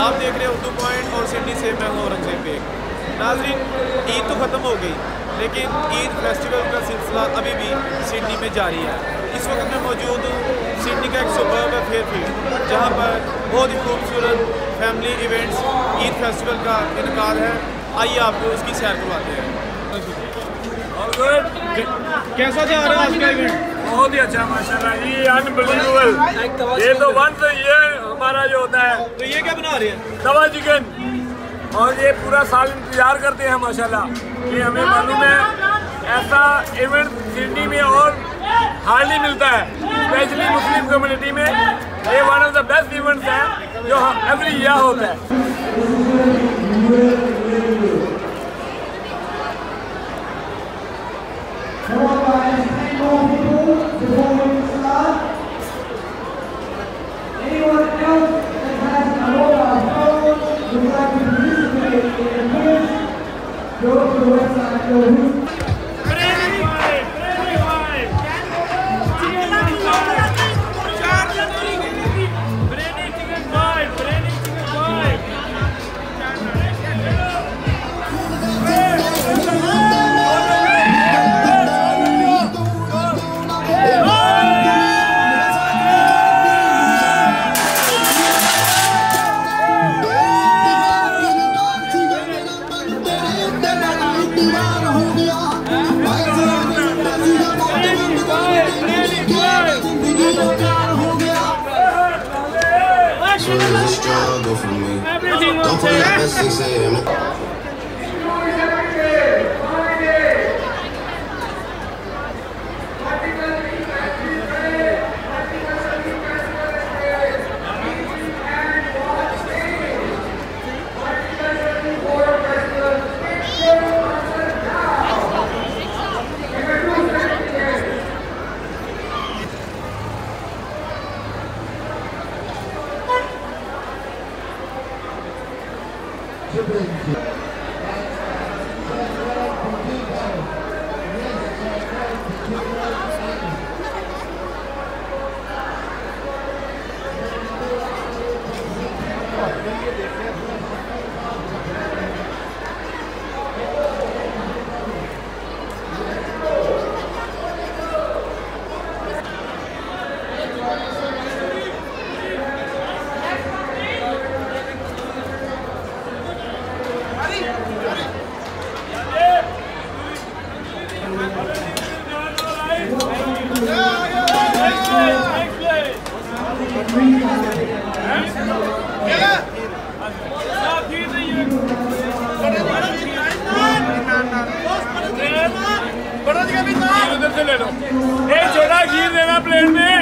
आप देख रहे हैं उर्दू पॉइंट और सिडनी से मैं हूँ औरंगजेब बेग। नाज़रीन, ईद तो ख़त्म हो गई, लेकिन ईद फेस्टिवल का सिलसिला अभी भी सिडनी में जारी है। इस वक्त मैं मौजूद हूँ सिडनी का एक सुबर्ब है फेयरफील्ड, जहाँ पर बहुत ही खूबसूरत फैमिली इवेंट्स ईद फेस्टिवल का इनकार है। आइए आपको इसकी सैर करवाते हैं। कैसा जा रहा है आज का इवेंट? बहुत ही अच्छा माशाल्लाह, ये अनबिलीवेबल। ये तो वंस ये हमारा जो होता है। तो ये क्या बना रहे हैं? तवा चिकन, और ये पूरा साल इंतजार करते हैं माशाल्लाह कि हमें मालूम है ऐसा इवेंट सिडनी में और हार्डली मिलता है, स्पेशली मुस्लिम कम्युनिटी में। ये one of the best events है जो एवरी ईयर होता है। Go to the website, go struggle for me. Don't put that at 6 a.m. ले लो, एक छोटा खीर देना प्लेट में।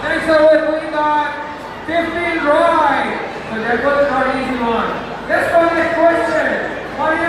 Next up, we got 15 Roy. So there goes our easy one. Let's go next question.